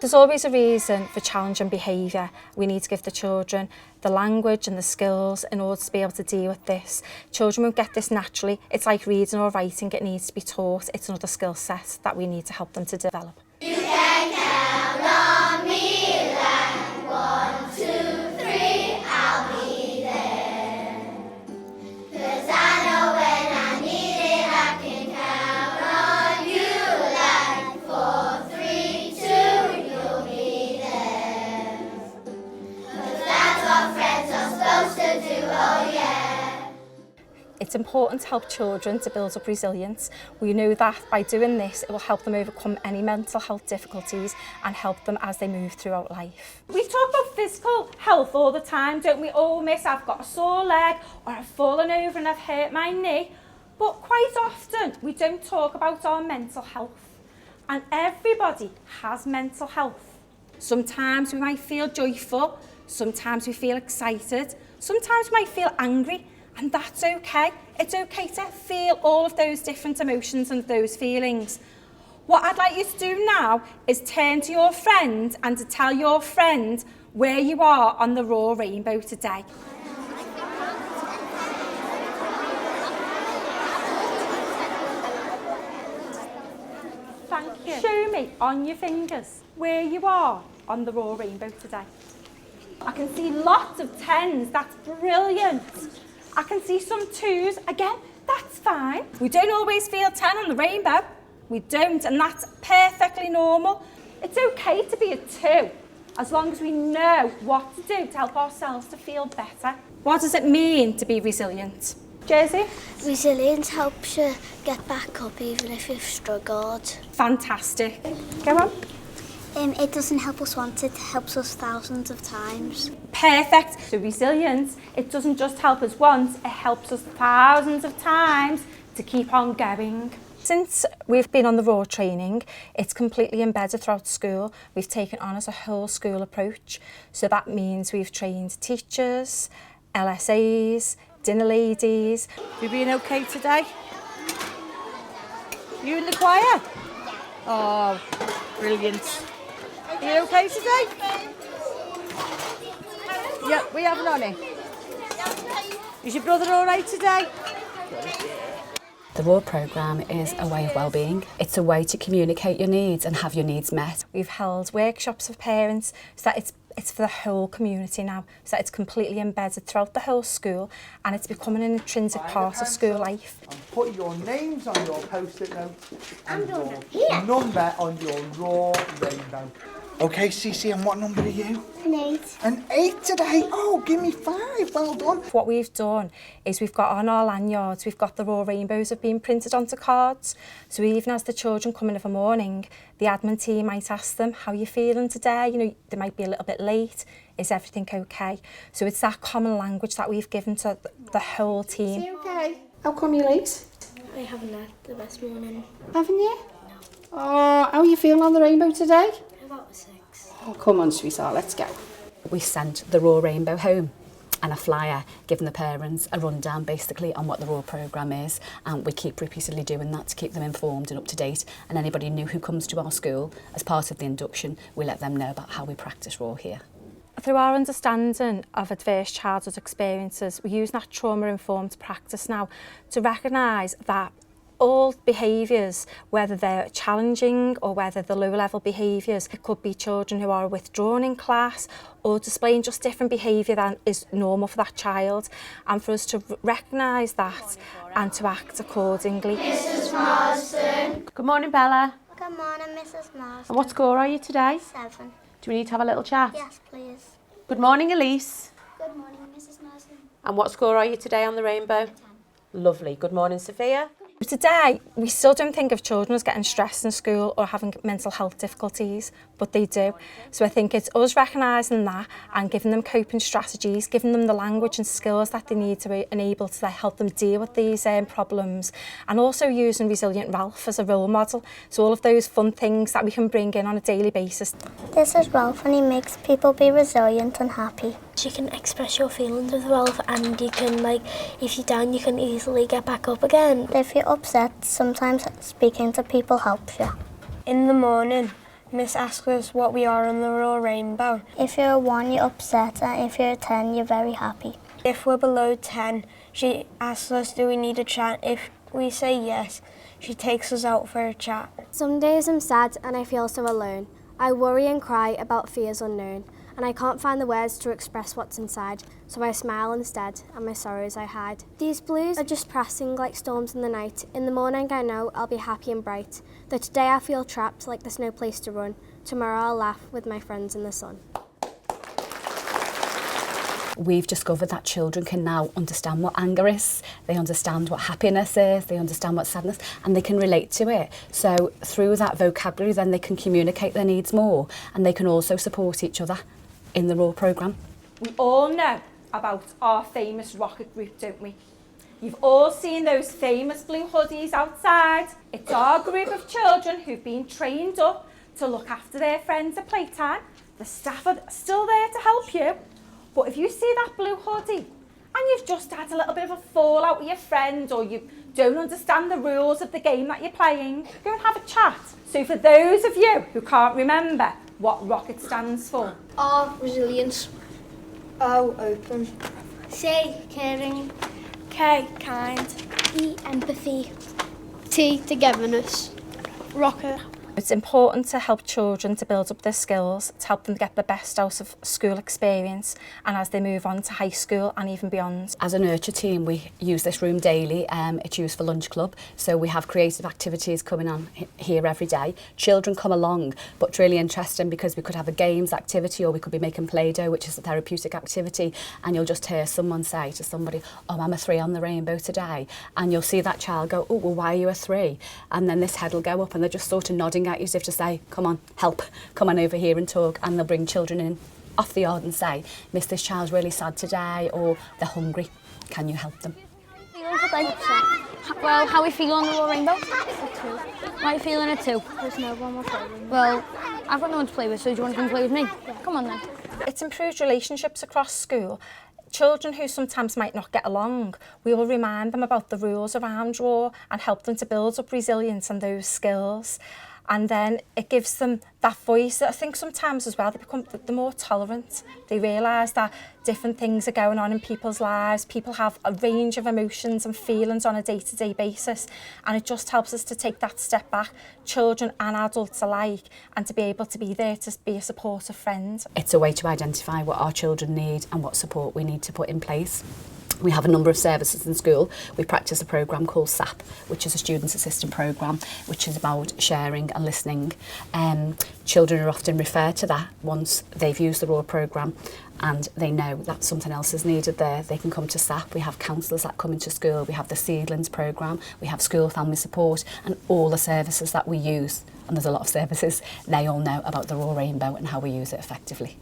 There's always a reason for challenging behaviour. We need to give the children the language and the skills in order to be able to deal with this. Children won't get this naturally. It's like reading or writing, it needs to be taught. It's another skill set that we need to help them to develop. You can count on me like 1, 2, 3, I'll be there. 'Cause I know when I need it, I can count on you like 4, 3, 2, you'll be there. 'Cause that's what friends are supposed to do, oh yeah. It's important to help children to build up resilience. We know that by doing this, it will help them overcome any mental health difficulties and help them as they move throughout life. We talk about physical health all the time, don't we? Oh, miss, I've got a sore leg, or I've fallen over and I've hurt my knee. But quite often, we don't talk about our mental health. And everybody has mental health. Sometimes we might feel joyful, sometimes we feel excited, sometimes we might feel angry. And that's okay. It's okay to feel all of those different emotions and those feelings. What I'd like you to do now is turn to your friend and to tell your friend where you are on the raw rainbow today. Thank you. Show me on your fingers where you are on the raw rainbow today. I can see lots of 10s. That's brilliant. I can see some 2s. Again, that's fine. We don't always feel 10 on the rainbow. We don't, and that's perfectly normal. It's okay to be a 2, as long as we know what to do to help ourselves to feel better. What does it mean to be resilient? Jersey? Resilience helps you get back up even if you've struggled. Fantastic. Go on. It doesn't help us once, it helps us thousands of times. Perfect. So resilience, it doesn't just help us once, it helps us thousands of times to keep on going. Since we've been on the raw training, it's completely embedded throughout school. We've taken on as a whole school approach. So that means we've trained teachers, LSAs, dinner ladies. Have you been okay today? You in the choir? Oh, brilliant. Are you okay today? Yeah, we have Nonny. Is your brother all right today? The RAW programme is a way of wellbeing. It's a way to communicate your needs and have your needs met. We've held workshops for parents so that it's for the whole community now, so that it's completely embedded throughout the whole school and it's becoming an intrinsic part of school life. And put your names on your post-it note and your number on your raw rainbow. Okay, Cece, and what number are you? An 8. An 8 today? Oh, give me 5, well done. What we've done is we've got on our lanyards, we've got the raw rainbows have been printed onto cards. So even as the children come in of a morning, the admin team might ask them, how are you feeling today? You know, they might be a little bit late. Is everything okay? So it's that common language that we've given to the whole team. Is it okay? How come you're late? I haven't had the best morning. Haven't you? No. Oh, how are you feeling on the rainbow today? About a 6. Oh, come on, sweetheart, let's go. We sent the RAW rainbow home and a flyer giving the parents a rundown basically on what the RAW programme is, and we keep repeatedly doing that to keep them informed and up to date, and anybody new who comes to our school as part of the induction, we let them know about how we practice RAW here. Through our understanding of adverse childhood experiences, we use that trauma-informed practice now to recognise that all behaviours, whether they're challenging or whether they're low-level behaviours, it could be children who are withdrawn in class or displaying just different behaviour than is normal for that child, and for us to recognise that and to act accordingly. Mrs. Marston. Good morning, Bella. Good morning, Mrs. Marston. And what score are you today? 7. Do we need to have a little chat? Yes, please. Good morning, Elise. Good morning, Mrs. Marston. And what score are you today on the rainbow? 10. Lovely. Good morning, Sophia. Today, we still don't think of children as getting stressed in school or having mental health difficulties, but they do. So I think it's us recognising that and giving them coping strategies, giving them the language and skills that they need to enable to help them deal with these problems, and also using Resilient Ralph as a role model. So all of those fun things that we can bring in on a daily basis. This is Ralph and he makes people be resilient and happy. You can express your feelings with Ralph, and you can, if you're down, you can easily get back up again. If you're upset, sometimes speaking to people helps you. In the morning, Miss asks us what we are on the Raw Rainbow. If you're a 1, you're upset, and if you're a 10, you're very happy. If we're below 10, she asks us, do we need a chat? If we say yes, she takes us out for a chat. Some days I'm sad and I feel so alone. I worry and cry about fears unknown, and I can't find the words to express what's inside, so I smile instead, and my sorrows I hide. These blues are just pressing like storms in the night. In the morning I know I'll be happy and bright, though today I feel trapped like there's no place to run. Tomorrow I'll laugh with my friends in the sun. We've discovered that children can now understand what anger is, they understand what happiness is, they understand what sadness, and they can relate to it. So through that vocabulary, then they can communicate their needs more, and they can also support each other in the Raw programme. We all know about our famous rocket group, don't we? You've all seen those famous blue hoodies outside. It's our group of children who've been trained up to look after their friends at playtime. The staff are still there to help you. But if you see that blue hoodie and you've just had a little bit of a fallout with your friend, or you don't understand the rules of the game that you're playing, go and have a chat. So for those of you who can't remember what ROCKET stands for. R, resilience. O, open. C, caring. K, kind. E, empathy. T, togetherness. Rocket. It's important to help children to build up their skills, to help them get the best out of school experience and as they move on to high school and even beyond. As a nurture team, we use this room daily. It's used for lunch club, so we have creative activities coming on here every day. Children come along, but it's really interesting because we could have a games activity, or we could be making Play-Doh, which is a therapeutic activity, and you'll just hear someone say to somebody, oh, I'm a 3 on the rainbow today, and you'll see that child go, oh, well, why are you a 3? And then this head will go up and they're just sort of nodding at you as if to say, come on, help, come on over here and talk. And they'll bring children in off the yard and say, miss, this child's really sad today, or they're hungry, can you help them? Well, how are we feeling on the Raw Rainbow? A 2. Why are you feeling a 2? There's no one more playing. Well, I've got no one to play with, so do you want to come play with me? Yeah. Come on then. It's improved relationships across school. Children who sometimes might not get along, we will remind them about the rules around Raw and help them to build up resilience and those skills. And then it gives them that voice. I think sometimes as well, they become the more tolerant. They realise that different things are going on in people's lives. People have a range of emotions and feelings on a day-to-day basis. And it just helps us to take that step back, children and adults alike, and to be able to be there to be a supportive friend. It's a way to identify what our children need and what support we need to put in place. We have a number of services in school. We practice a programme called SAP, which is a student assistant programme, which is about sharing and listening. Children are often referred to that once they've used the Raw programme and they know that something else is needed there. They can come to SAP. We have counsellors that come into school. We have the Seedlings programme. We have school family support, and all the services that we use, and there's a lot of services, they all know about the Raw Rainbow and how we use it effectively.